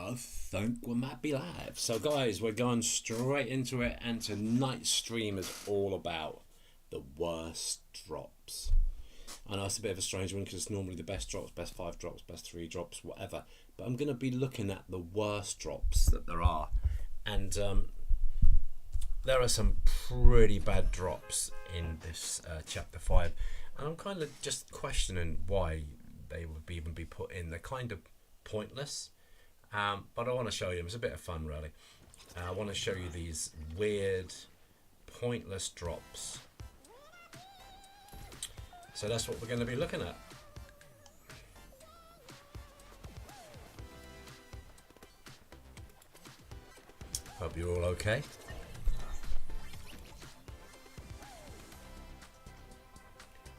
I think we might be live. So, guys, we're going straight into it, and tonight's stream is all about the worst drops. I know it's a bit of a strange one because it's normally the best drops, best 5 drops, best 3 drops, whatever. But I'm going to be looking at the worst drops that there are. And there are some pretty bad drops in this chapter 5. And I'm kind of just questioning why they would even be put in. They're kind of pointless. But I want to show you. It's a bit of fun, really. I want to show you these weird, pointless drops. So that's what we're going to be looking at. Hope you're all okay.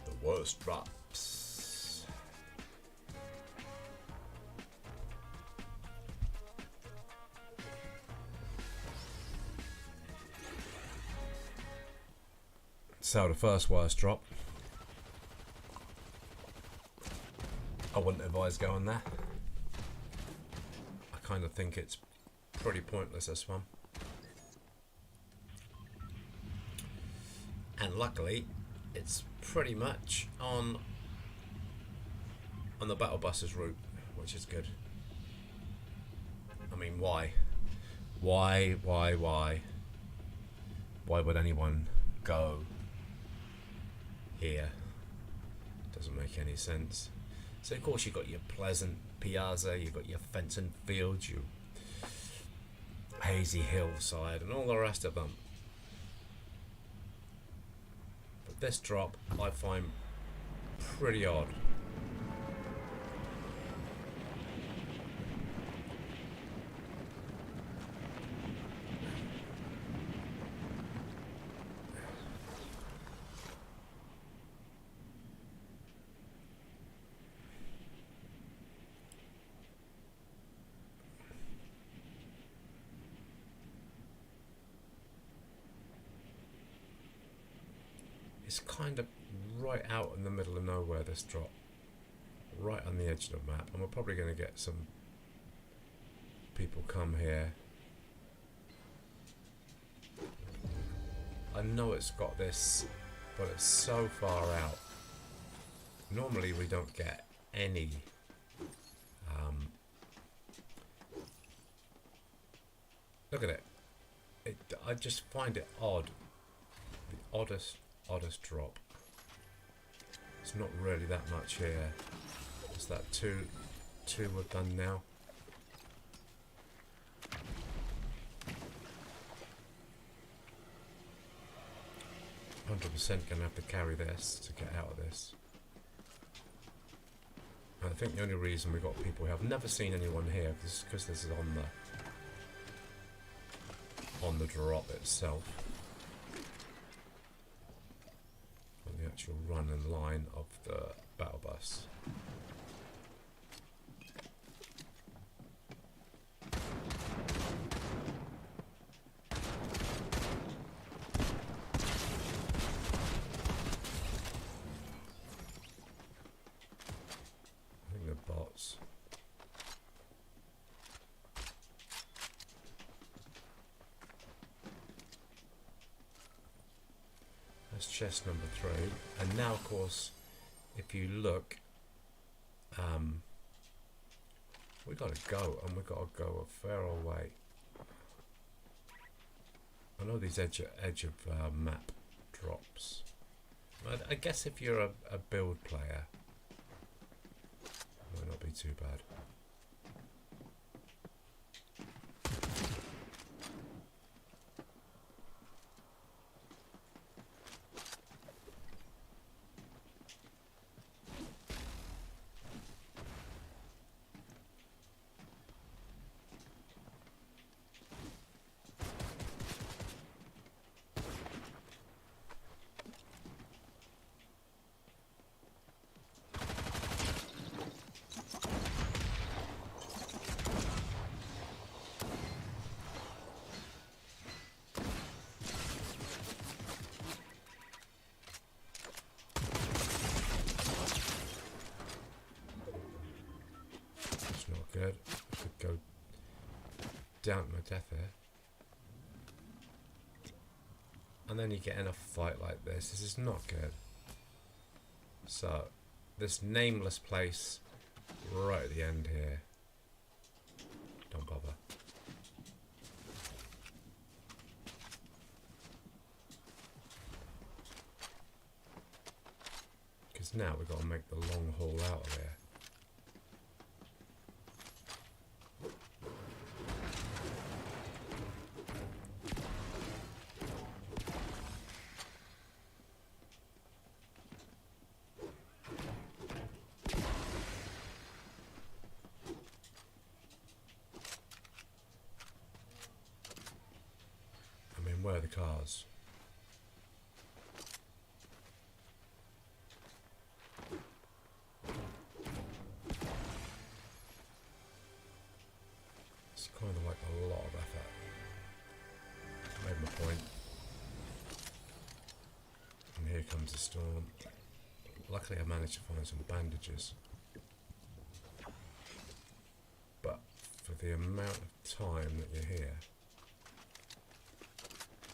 The worst drops. So the first worst drop, I wouldn't advise going there. I kind of think it's pretty pointless, this one. And luckily, it's pretty much on the battle buses route, which is good. I mean, why? Why would anyone go here? Doesn't make any sense. So of course you've got your Pleasant Piazza, you've got your Fenton Fields, your Hazy Hillside, and all the rest of them. But this drop I find pretty odd. It's kind of right out in the middle of nowhere, this drop. Right on the edge of the map. And we're probably going to get some people come here. I know it's got this, but it's so far out. Normally we don't get any look at it. I just find it odd. The oddest drop. It's not really that much here. Is that two we're done now? %, gonna have to carry this to get out of this. And I think the only reason we got people here, I've never seen anyone here, because this is on the drop itself. The actual run and line of the battle bus. I think they're bots. Chest number 3, and now of course if you look, we gotta go, and we gotta go a fair old way. I know these edge of map drops. I guess if you're a build player, it might not be too bad. good. Could go down to my death here. And then you get in a fight like this. This is not good. So, this nameless place right at the end here. Don't bother. Because now we've got to make the long haul out of here. Where are the cars? It's kind of like a lot of effort. Made my point. And here comes the storm. Luckily I managed to find some bandages. But for the amount of time that you're here,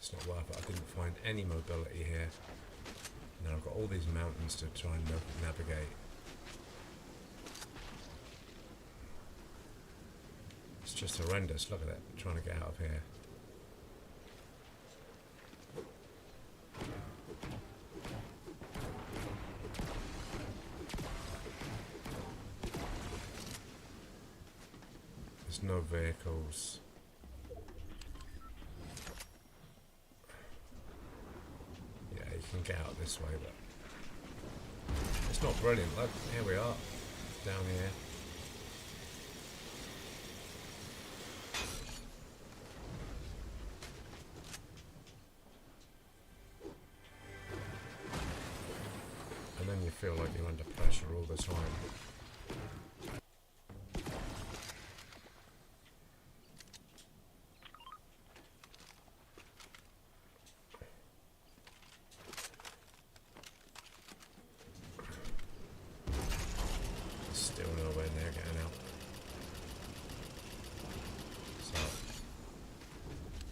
it's not worth it. I didn't find any mobility here. Now I've got all these mountains to try and navigate. It's just horrendous. Look at it, trying to get out of here. There's no vehicles. You can get out this way, but it's not brilliant. Look, here we are, down here. And then you feel like you're under pressure all the time.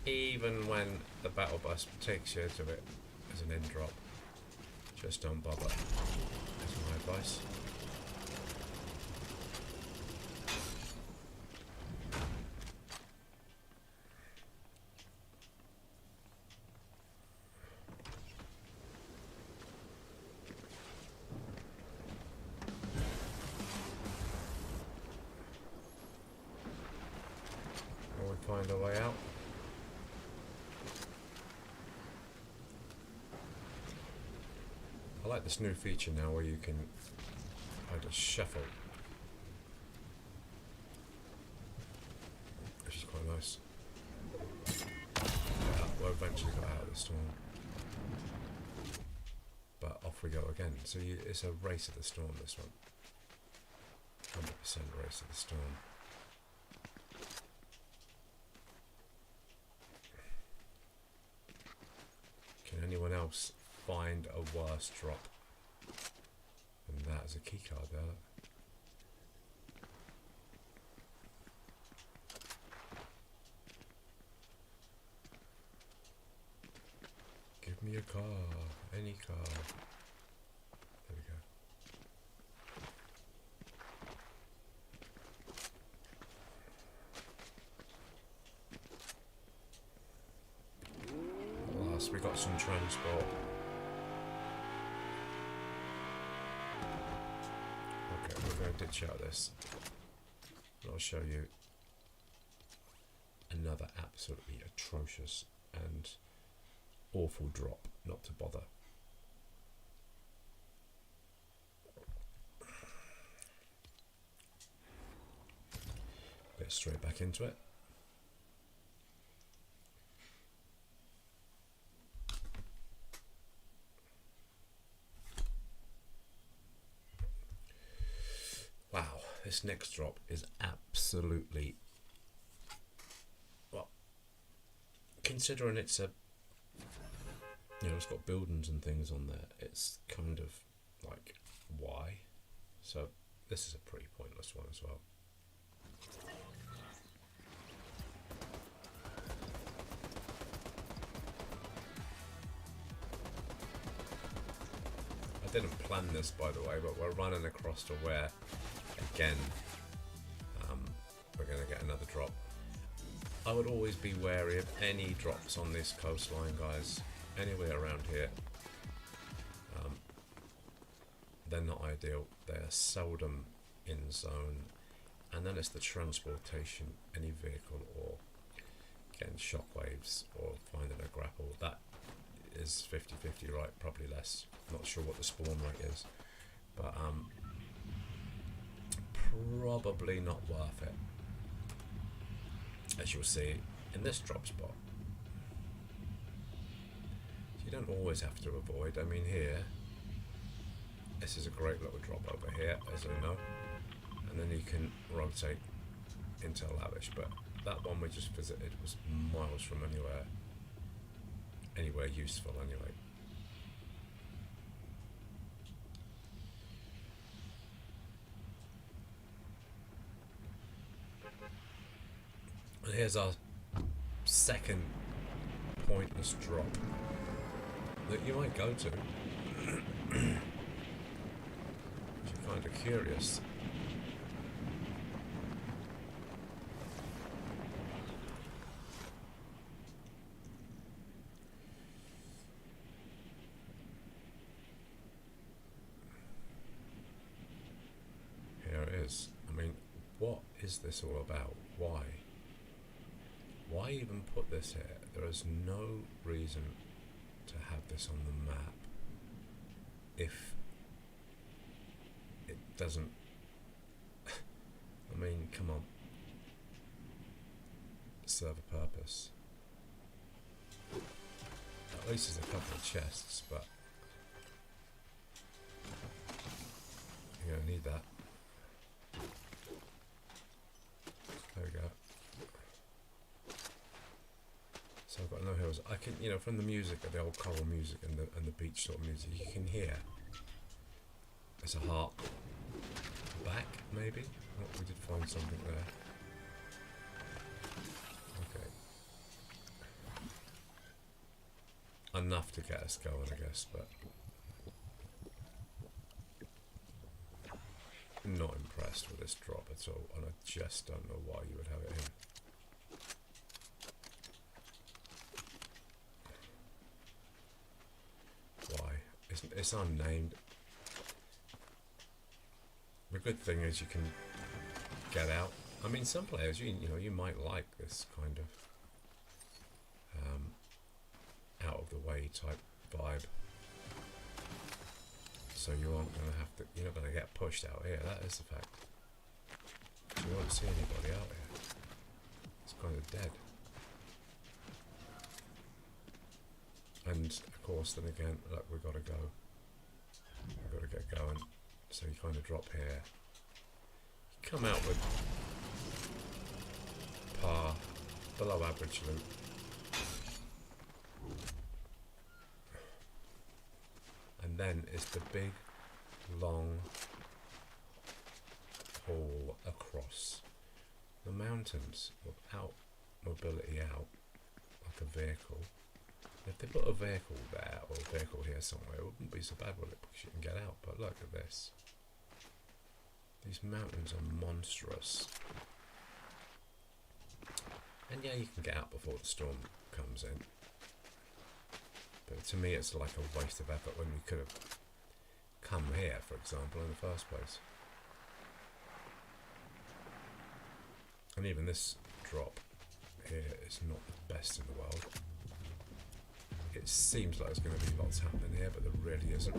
Even when the battle bus takes you to it as an end drop, just don't bother. That's my advice. Will we find a way out? I like this new feature now where you can kind of shuffle, which is quite nice. Yeah, we'll eventually get out of the storm, but off we go again. So it's a race of the storm, this one. 100% race of the storm. Can anyone else find a worse drop than that? As a key card there. Give me a car, any car. There we go. At last we got some transport. We're going to ditch out this. I'll show you another absolutely atrocious and awful drop, not to bother. Get straight back into it. Wow, this next drop is absolutely, well, considering it's a, you know, it's got buildings and things on there, it's kind of like, why? So this is a pretty pointless one as well. didn't plan this, by the way, but we're running across to where, again, we're going to get another drop. I would always be wary of any drops on this coastline, guys. Anywhere around here. They're not ideal. They are seldom in zone. And then it's the transportation, any vehicle, or getting shockwaves, or finding a grapple. That is 50-50, right? Probably less. Not sure what the spawn rate is. But probably not worth it. As you'll see in this drop spot. You don't always have to avoid. I mean, here, this is a great little drop over here, as you know, and then you can rotate into Lavish. But that one we just visited was miles from anywhere useful anyway. And here's our second pointless drop that you might go to. If you're kind of curious. Here it is. I mean, what is this all about? Why? Why even put this here? There is no reason to have this on the map if it doesn't. I mean, come on, serve a purpose. At least there's a couple of chests, but you're gonna need that. There we go. So I've got no hills. I can, you know, from the music, the old choral music and the beach sort of music, you can hear there's a harp back, maybe. Oh, we did find something there. Okay. Enough to get us going, I guess, but not impressed with this drop at all, and I just don't know why you would have it in. It's unnamed. The good thing is you can get out. I mean, some players, you know, you might like this kind of out of the way type vibe. So you aren't going to have to. You're not going to get pushed out here. That is the fact. You won't see anybody out here. It's kind of dead. And of course, then again, look, we've got to go. We've got to get going. So you kind of drop here. You come out with par, below average loot. And then it's the big, long haul across the mountains without mobility out, like a vehicle. If they put a vehicle there, or a vehicle here somewhere, it wouldn't be so bad, would it? Because you can get out. But look at this. These mountains are monstrous. And yeah, you can get out before the storm comes in. But to me, it's like a waste of effort when we could have come here, for example, in the first place. And even this drop here is not the best in the world. It seems like there's going to be lots happening here, but there really isn't.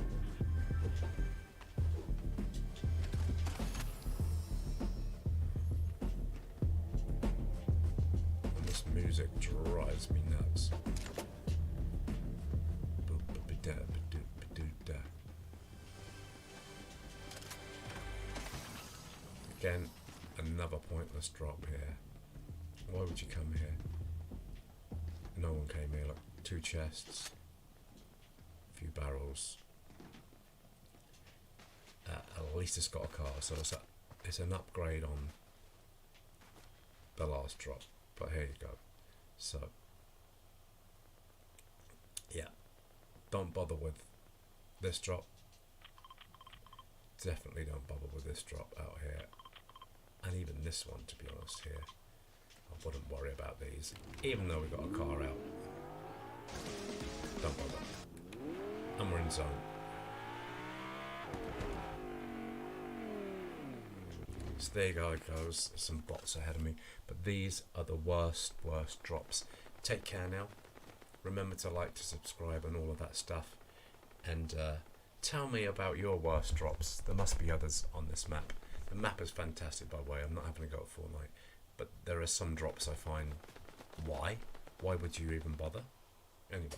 And this music drives me nuts. Again, another pointless drop here. Why would you come here? No one came here. Look, 2 chests, a few barrels. At least it's got a car, so it's an upgrade on the last drop. But here you go. So yeah, don't bother with this drop. definitely don't bother with this drop out here. And even this one, to be honest, here. I wouldn't worry about these. Even though we've got a car out. Don't bother. And we're in zone. So there you go, goes. Some bots ahead of me. But these are the worst drops. Take care now. Remember to like, to subscribe and all of that stuff. And tell me about your worst drops. There must be others on this map. The map is fantastic, by the way. I'm not having a go at Fortnite. But there are some drops I find, why? Why would you even bother? Anyway.